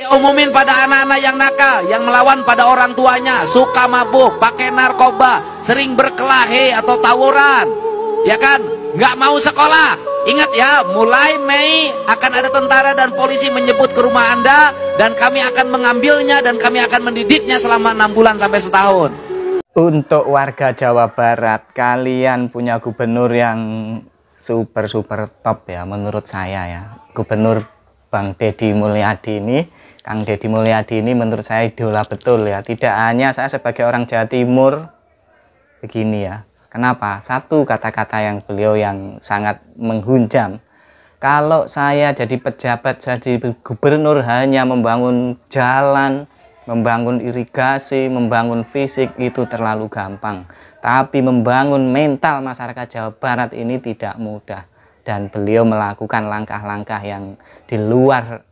Saya umumin pada anak-anak yang nakal, yang melawan pada orang tuanya, suka mabuk, pakai narkoba, sering berkelahi atau tawuran, ya kan, nggak mau sekolah. Ingat ya, mulai Mei akan ada tentara dan polisi menyebut ke rumah Anda, dan kami akan mengambilnya dan kami akan mendidiknya selama 6 bulan sampai setahun. Untuk warga Jawa Barat, kalian punya gubernur yang super top ya menurut saya ya. Gubernur Bang Deddy Mulyadi ini, Kang Deddy Mulyadi ini menurut saya idola betul ya. Tidak hanya saya sebagai orang Jawa Timur begini ya. Kenapa? Satu kata-kata yang beliau yang sangat menghunjam. Kalau saya jadi pejabat, jadi gubernur hanya membangun jalan, membangun irigasi, membangun fisik itu terlalu gampang. Tapi membangun mental masyarakat Jawa Barat ini tidak mudah. Dan beliau melakukan langkah-langkah yang di luar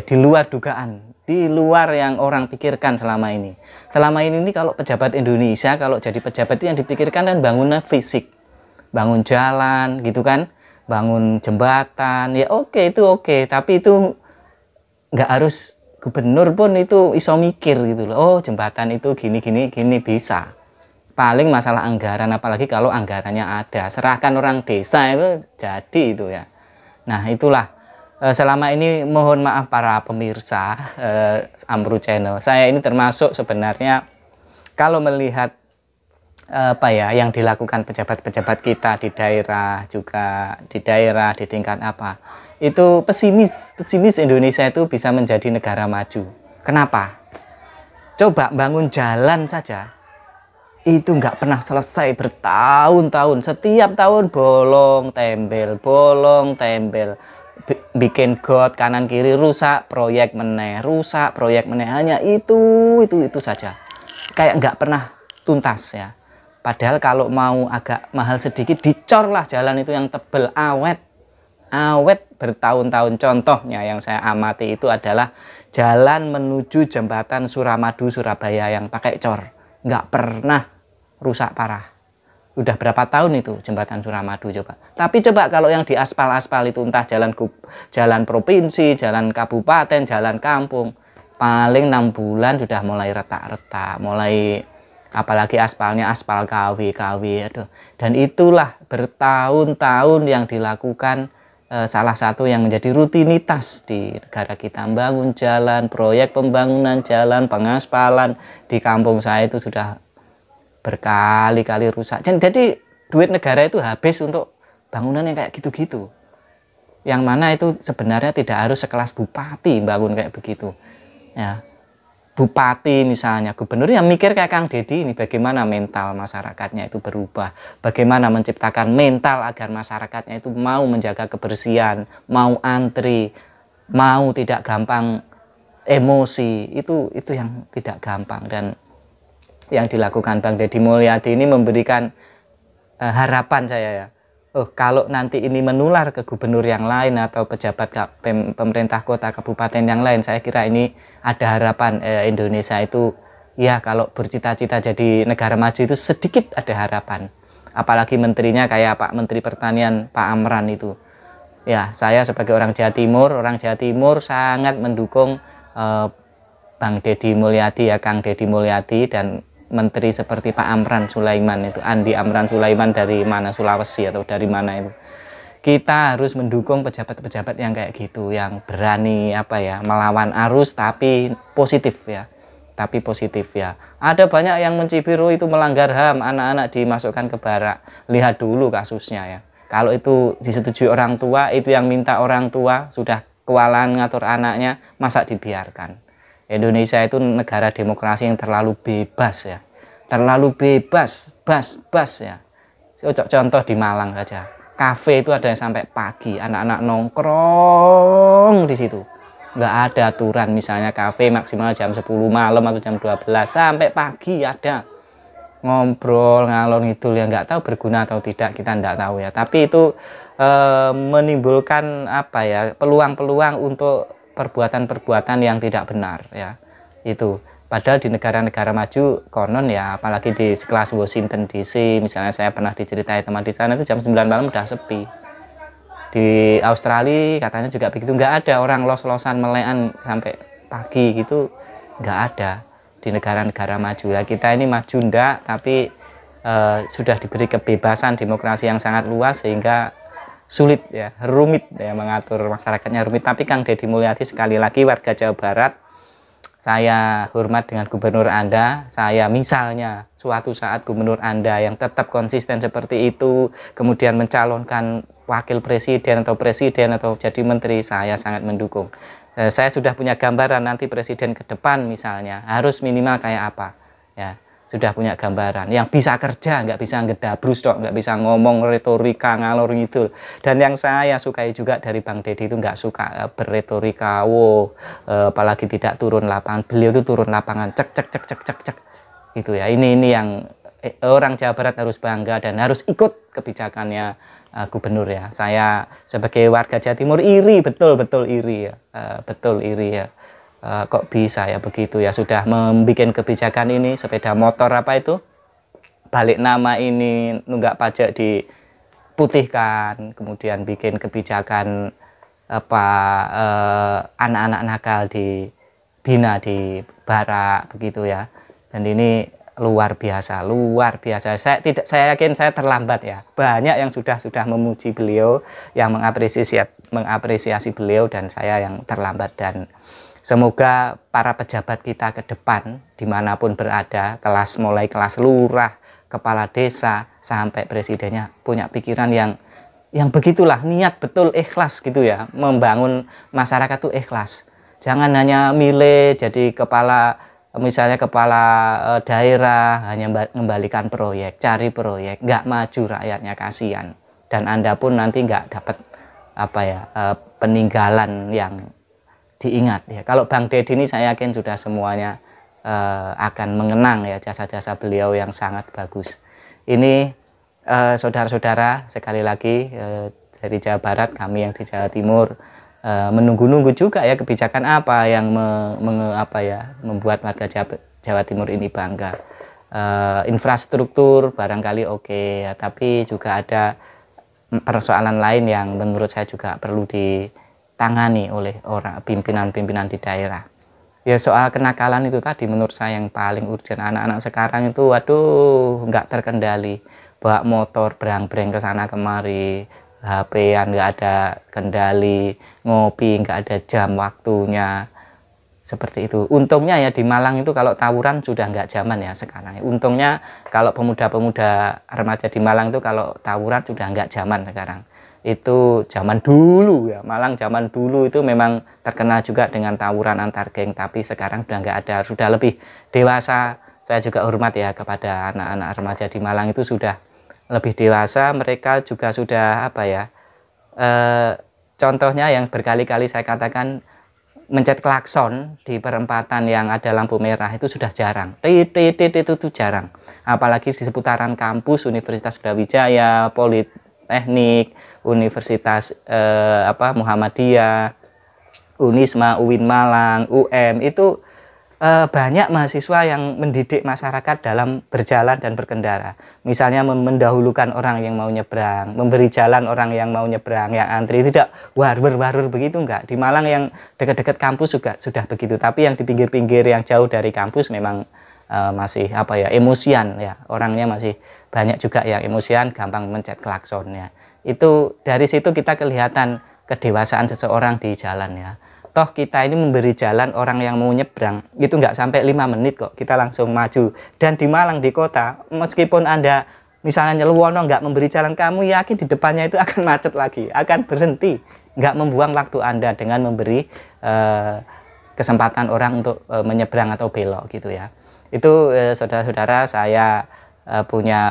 di luar dugaan, di luar yang orang pikirkan selama ini. Selama ini kalau pejabat Indonesia, kalau jadi pejabat itu yang dipikirkan kan bangunan fisik, bangun jalan gitu kan, bangun jembatan, ya oke, itu oke, tapi itu nggak harus gubernur pun itu iso mikir gitu loh. Oh, jembatan itu gini bisa. Paling masalah anggaran, apalagi kalau anggarannya ada, serahkan orang desa itu jadi itu ya. Nah itulah, selama ini mohon maaf para pemirsa Amru Channel, saya ini termasuk sebenarnya kalau melihat yang dilakukan pejabat-pejabat kita di daerah, juga di daerah, di tingkat itu pesimis Indonesia itu bisa menjadi negara maju. Kenapa? Coba bangun jalan saja itu nggak pernah selesai bertahun-tahun, setiap tahun bolong tembel, bikin got kanan kiri rusak, proyek meneh, hanya itu saja, kayak nggak pernah tuntas ya. Padahal kalau mau agak mahal sedikit, dicorlah jalan itu yang tebel, awet bertahun-tahun. Contohnya yang saya amati itu adalah jalan menuju jembatan Suramadu Surabaya yang pakai cor, nggak pernah rusak parah. Udah berapa tahun itu jembatan Suramadu coba. Tapi coba kalau yang di aspal itu entah jalan provinsi, jalan kabupaten, jalan kampung, paling 6 bulan sudah mulai retak-retak, mulai apalagi aspalnya aspal KW, aduh. Dan itulah bertahun-tahun yang dilakukan, salah satu yang menjadi rutinitas di negara kita, membangun jalan, proyek pembangunan jalan, pengaspalan di kampung saya itu sudah berkali-kali rusak. Jadi duit negara itu habis untuk bangunan yang kayak gitu-gitu, yang mana itu sebenarnya tidak harus sekelas bupati bangun kayak begitu ya. Bupati misalnya, gubernur yang mikir kayak Kang Deddy ini, bagaimana mental masyarakatnya itu berubah, bagaimana menciptakan mental agar masyarakatnya itu mau menjaga kebersihan, mau antri, mau tidak gampang emosi, itu yang tidak gampang. Dan yang dilakukan Bang Deddy Mulyadi ini memberikan harapan saya ya. Oh, kalau nanti ini menular ke gubernur yang lain atau pejabat pemerintah kota kabupaten yang lain, saya kira ini ada harapan Indonesia itu ya, kalau bercita-cita jadi negara maju itu sedikit ada harapan. Apalagi menterinya kayak Pak Menteri Pertanian Pak Amran itu. Ya, saya sebagai orang Jawa Timur sangat mendukung Bang Deddy Mulyadi ya, Kang Deddy Mulyadi, dan menteri seperti Pak Amran Sulaiman itu, Andi Amran Sulaiman dari mana, Sulawesi atau dari mana itu. Kita harus mendukung pejabat-pejabat yang kayak gitu, yang berani melawan arus tapi positif ya. Ada banyak yang mencibir itu melanggar HAM, anak-anak dimasukkan ke barak. Lihat dulu kasusnya ya. Kalau itu disetujui orang tua, itu yang minta orang tua, sudah kewalahan ngatur anaknya, masa dibiarkan. Indonesia itu negara demokrasi yang terlalu bebas ya, terlalu bebas ya. Contoh di Malang saja, kafe itu ada yang sampai pagi, anak-anak nongkrong di situ, nggak ada aturan. Misalnya kafe maksimal jam 10 malam atau jam 12 sampai pagi ada, ngobrol ngalor ngidul, ya nggak tahu berguna atau tidak, kita nggak tahu ya. Tapi itu menimbulkan peluang-peluang untuk perbuatan-perbuatan yang tidak benar ya. Itu padahal di negara-negara maju konon ya, apalagi di sekelas Washington DC misalnya, saya pernah diceritai teman di sana itu jam 9 malam udah sepi. Di Australia katanya juga begitu, nggak ada orang los-losan melekan sampai pagi gitu, nggak ada di negara-negara maju. Lah kita ini maju enggak, tapi sudah diberi kebebasan demokrasi yang sangat luas sehingga sulit ya, rumit ya mengatur masyarakatnya, rumit. Tapi Kang Deddy Mulyadi, sekali lagi warga Jawa Barat, saya hormat dengan gubernur Anda. Saya misalnya suatu saat gubernur Anda yang tetap konsisten seperti itu, kemudian mencalonkan wakil presiden atau jadi menteri, saya sangat mendukung. Saya sudah punya gambaran nanti presiden ke depan misalnya harus minimal kayak apa ya, sudah punya gambaran yang bisa kerja, nggak bisa ngedabrus dok, nggak bisa ngomong retorika ngalor ngidul. Dan yang saya sukai juga dari Bang Deddy itu nggak suka berretorika, apalagi tidak turun lapangan. Beliau itu turun lapangan, cek cek cek cek cek cek gitu ya. Ini yang orang Jawa Barat harus bangga dan harus ikut kebijakannya gubernur ya. Saya sebagai warga Jawa Timur iri, betul iri ya, betul iri ya. Kok bisa ya begitu ya, sudah membuat kebijakan ini sepeda motor apa itu balik nama ini nunggak pajak diputihkan, kemudian bikin kebijakan apa anak-anak nakal dibina di barak begitu ya. Dan ini luar biasa. Saya yakin saya terlambat ya. Banyak yang sudah memuji beliau, yang mengapresiasi beliau, dan saya yang terlambat. Dan semoga para pejabat kita ke depan dimanapun berada, mulai kelas lurah, kepala desa sampai presidennya punya pikiran yang begitulah, niat betul, ikhlas gitu ya, membangun masyarakat tuh ikhlas. Jangan hanya milih jadi misalnya kepala daerah hanya mengembalikan proyek, cari proyek, nggak maju rakyatnya, kasihan. Dan Anda pun nanti nggak dapat peninggalan yang diingat ya. Kalau Bang Deddy ini saya yakin sudah semuanya akan mengenang ya jasa-jasa beliau yang sangat bagus. Ini saudara-saudara, sekali lagi dari Jawa Barat, kami yang di Jawa Timur menunggu-nunggu juga ya kebijakan apa yang membuat warga Jawa Timur ini bangga. Infrastruktur barangkali oke ya, tapi juga ada persoalan lain yang menurut saya juga perlu ditangani oleh pimpinan-pimpinan di daerah. Ya soal kenakalan itu tadi menurut saya yang paling urgent. Anak-anak sekarang itu waduh nggak terkendali, bawa motor berang-berang ke sana kemari, HP-an nggak ada kendali, ngopi nggak ada jam waktunya, seperti itu. Untungnya ya di Malang itu kalau tawuran sudah nggak zaman ya sekarang. Untungnya kalau pemuda-pemuda remaja di Malang itu kalau tawuran sudah nggak zaman sekarang. Itu zaman dulu ya, Malang zaman dulu itu memang terkenal juga dengan tawuran antar geng, tapi sekarang sudah nggak ada, sudah lebih dewasa. Saya juga hormat ya kepada anak-anak remaja di Malang, itu sudah lebih dewasa, mereka juga sudah contohnya yang berkali-kali saya katakan, mencet klakson di perempatan yang ada lampu merah itu sudah jarang. Itu jarang, apalagi di seputaran kampus, Universitas Brawijaya, Politeknik, Universitas Muhammadiyah, Unisma, UIN Malang, UM, itu banyak mahasiswa yang mendidik masyarakat dalam berjalan dan berkendara. Misalnya mendahulukan orang yang mau nyebrang, memberi jalan orang yang mau nyebrang, yang antri, tidak warur begitu, enggak. Di Malang yang dekat-dekat kampus juga sudah begitu, tapi yang di pinggir-pinggir yang jauh dari kampus memang masih emosian ya, orangnya masih banyak juga yang emosian, gampang mencet klakson ya. Itu dari situ kita kelihatan kedewasaan seseorang di jalan ya. Toh kita ini memberi jalan orang yang mau nyebrang itu nggak sampai 5 menit kok, kita langsung maju. Dan di Malang, di kota, meskipun Anda misalnya Nyeluwono nggak memberi jalan, kamu yakin di depannya itu akan macet lagi, akan berhenti, nggak membuang waktu Anda dengan memberi kesempatan orang untuk menyeberang atau belok gitu ya. Itu saudara-saudara, saya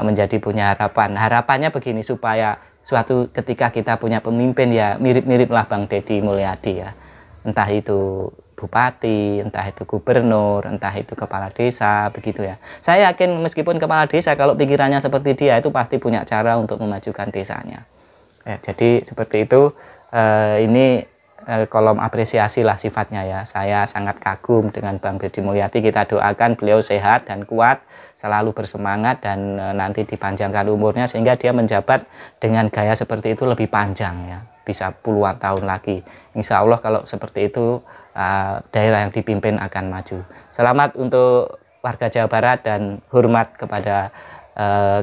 menjadi punya harapannya begini, supaya suatu ketika kita punya pemimpin ya mirip-mirip lah Bang Deddy Mulyadi ya, entah itu bupati, entah itu gubernur, entah itu kepala desa begitu ya. Saya yakin meskipun kepala desa kalau pikirannya seperti dia itu pasti punya cara untuk memajukan desanya ya. Jadi seperti itu, ini kolom apresiasi lah sifatnya ya. Saya sangat kagum dengan Bang Deddy Mulyadi. Kita doakan beliau sehat dan kuat, selalu bersemangat, dan nanti dipanjangkan umurnya sehingga dia menjabat dengan gaya seperti itu lebih panjang ya. bisa puluhan tahun lagi. Insya Allah kalau seperti itu daerah yang dipimpin akan maju. Selamat untuk warga Jawa Barat dan hormat kepada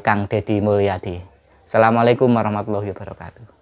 Kang Deddy Mulyadi. Assalamualaikum warahmatullahi wabarakatuh.